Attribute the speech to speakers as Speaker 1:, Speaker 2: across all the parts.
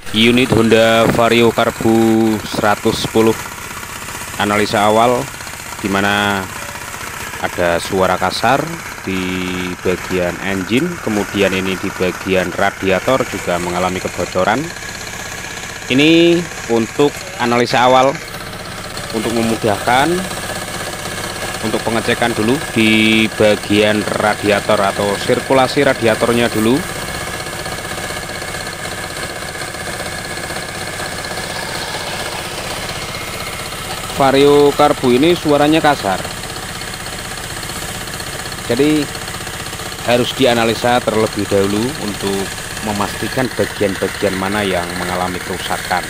Speaker 1: Unit Honda Vario Karbu 110. Analisa awal dimana ada suara kasar di bagian engine, kemudian ini di bagian radiator juga mengalami kebocoran. Ini untuk analisa awal, untuk memudahkan untuk pengecekan dulu di bagian radiator atau sirkulasi radiatornya dulu. Vario Karbu ini suaranya kasar, jadi harus dianalisa terlebih dahulu untuk memastikan bagian-bagian mana yang mengalami kerusakan.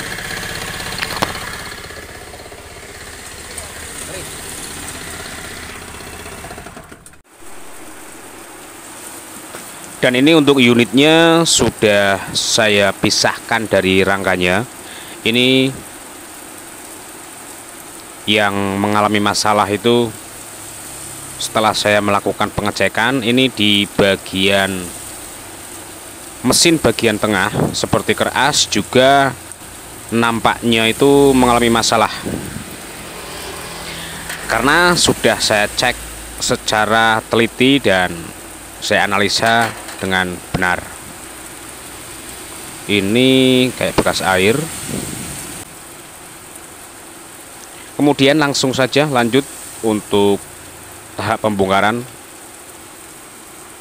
Speaker 1: Dan ini untuk unitnya sudah saya pisahkan dari rangkanya. Ini yang mengalami masalah itu setelah saya melakukan pengecekan, ini di bagian mesin bagian tengah seperti keras juga nampaknya itu mengalami masalah, karena sudah saya cek secara teliti dan saya analisa dengan benar. Ini kayak bekas air. Kemudian langsung saja lanjut untuk tahap pembongkaran.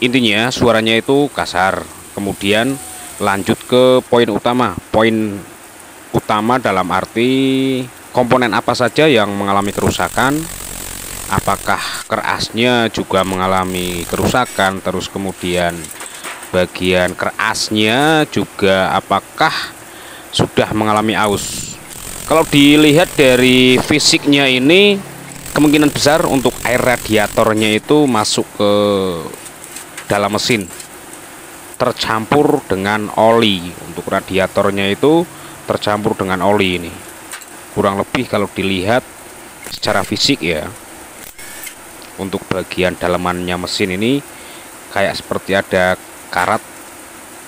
Speaker 1: Intinya suaranya itu kasar. Kemudian lanjut ke poin utama. Poin utama dalam arti komponen apa saja yang mengalami kerusakan, apakah kerasnya juga mengalami kerusakan, terus kemudian bagian kerasnya juga apakah sudah mengalami aus. Kalau dilihat dari fisiknya ini, kemungkinan besar untuk air radiatornya itu masuk ke dalam mesin, tercampur dengan oli. Untuk radiatornya itu tercampur dengan oli ini. Kurang lebih kalau dilihat secara fisik ya, untuk bagian dalamannya mesin ini kayak seperti ada karat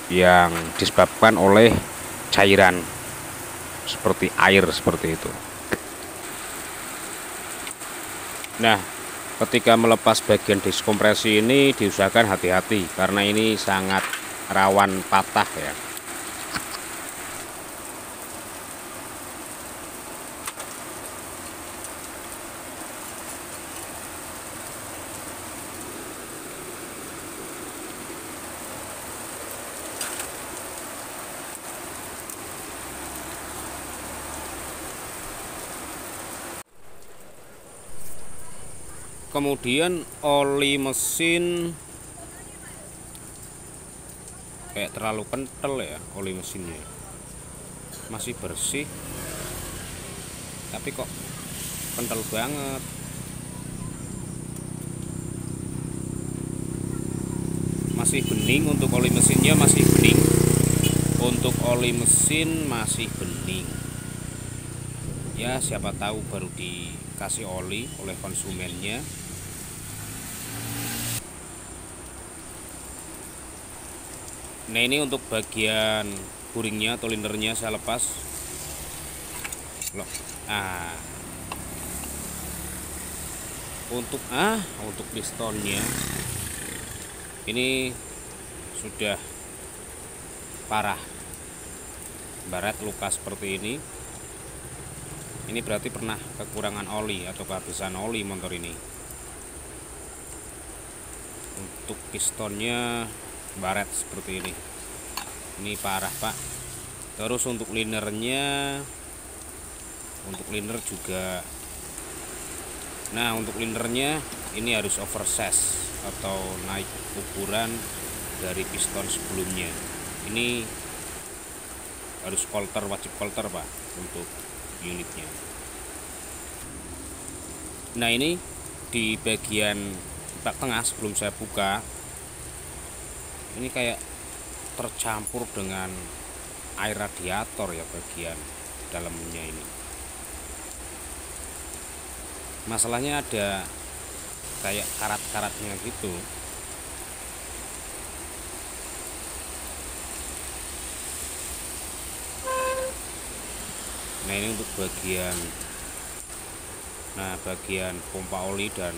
Speaker 1: yang disebabkan oleh cairan seperti air seperti itu. Nah, ketika melepas bagian diskompresi ini diusahakan hati-hati karena ini sangat rawan patah ya. Kemudian oli mesin kayak terlalu kental ya, oli mesinnya masih bersih tapi kok kental banget. Masih bening untuk oli mesinnya, masih bening. Untuk oli mesin masih bening ya, siapa tahu baru dikasih oli oleh konsumennya. Nah, ini untuk bagian buringnya atau lindernya saya lepas. Nah, untuk pistonnya ini sudah parah, baret luka seperti ini. Ini berarti pernah kekurangan oli atau kehabisan oli motor ini. Untuk pistonnya baret seperti ini parah pak. Terus untuk linernya, untuk liner juga, nah untuk linernya ini harus oversize atau naik ukuran dari piston sebelumnya. Ini harus kolter, wajib kolter pak untuk unitnya. Nah, ini di bagian bak tengah sebelum saya buka, ini kayak tercampur dengan air radiator ya bagian dalamnya ini. Masalahnya ada kayak karat-karatnya gitu. Nah ini untuk bagian pompa oli dan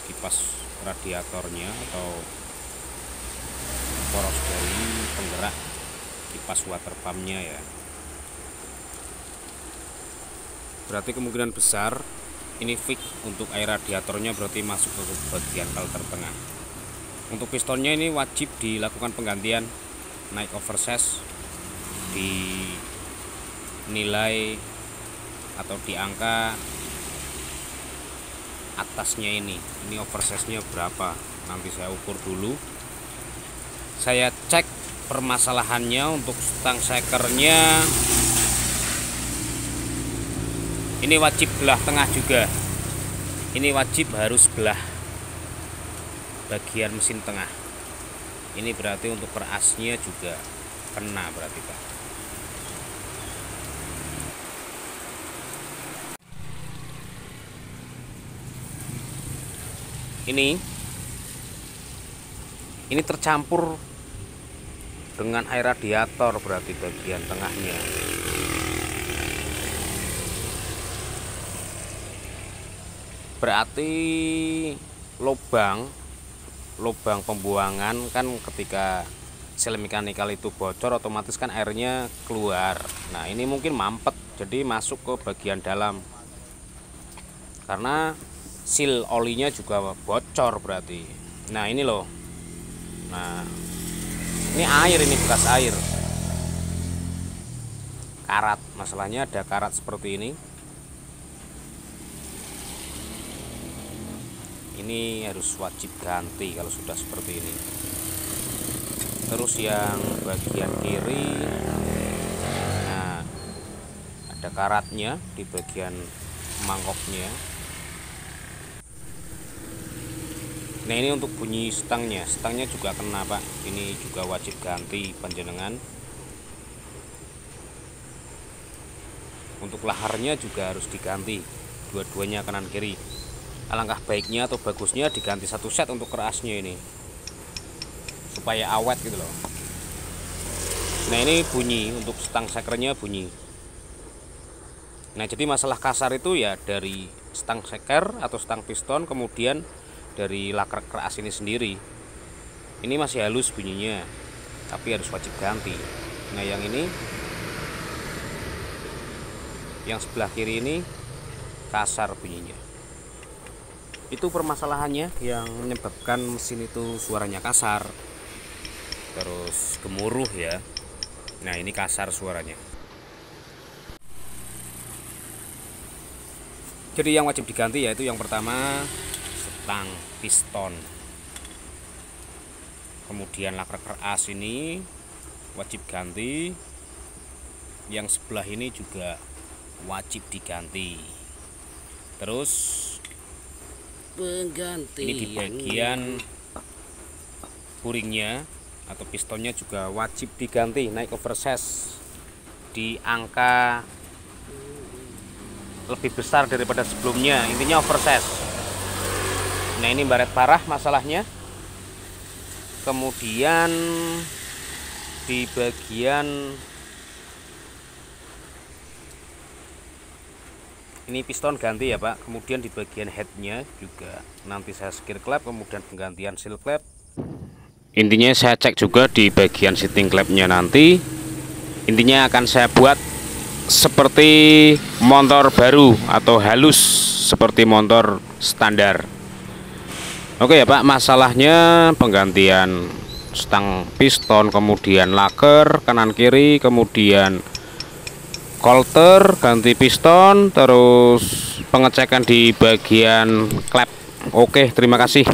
Speaker 1: kipas radiatornya atau poros dari penggerak kipas water pumpnya ya. Berarti kemungkinan besar ini fix untuk air radiatornya, berarti masuk ke bagian kalter tengah. Untuk pistonnya ini wajib dilakukan penggantian naik oversize di nilai atau di angka atasnya ini oversize nya berapa, nanti saya ukur dulu. Saya cek permasalahannya untuk stang sekernya. Ini wajib belah tengah juga. Ini wajib harus belah bagian mesin tengah. Ini berarti untuk perasnya juga kena berarti Pak. Ini tercampur dengan air radiator berarti bagian tengahnya. Berarti lubang pembuangan kan, ketika sel mekanikal itu bocor otomatis kan airnya keluar. Nah ini mungkin mampet, jadi masuk ke bagian dalam karena seal olinya juga bocor berarti. Nah ini loh, nah ini air, ini bekas air karat, masalahnya ada karat seperti ini. Ini harus wajib ganti kalau sudah seperti ini. Terus yang bagian kiri, nah ada karatnya di bagian mangkoknya. Nah ini untuk bunyi stangnya juga kena Pak. Ini juga wajib ganti panjenengan. Untuk laharnya juga harus diganti, dua-duanya kanan kiri. Alangkah baiknya atau bagusnya diganti satu set untuk kerasnya ini, supaya awet gitu loh. Nah ini bunyi, untuk stang sekernya bunyi. Nah jadi masalah kasar itu ya dari stang seker atau stang piston, kemudian dari laker keras ini sendiri. Ini masih halus bunyinya, tapi harus wajib ganti. Nah yang ini, yang sebelah kiri ini kasar bunyinya. Itu permasalahannya yang menyebabkan mesin itu suaranya kasar, terus gemuruh ya. Nah ini kasar suaranya. Jadi yang wajib diganti yaitu yang pertama stang piston, kemudian laker keras ini wajib ganti. Yang sebelah ini juga wajib diganti. Terus pengganti ini di bagian puringnya atau pistonnya juga wajib diganti, naik oversize di angka lebih besar daripada sebelumnya, intinya oversize. Nah ini baret parah masalahnya. Kemudian di bagian ini piston ganti ya Pak. Kemudian di bagian headnya juga nanti saya skir klep, kemudian penggantian seal klep. Intinya saya cek juga di bagian seating klepnya nanti. Intinya akan saya buat seperti motor baru atau halus seperti motor standar. Oke ya Pak, masalahnya penggantian stang piston, kemudian laker kanan kiri, kemudian kolter, ganti piston, terus pengecekan di bagian klep. Oke, terima kasih.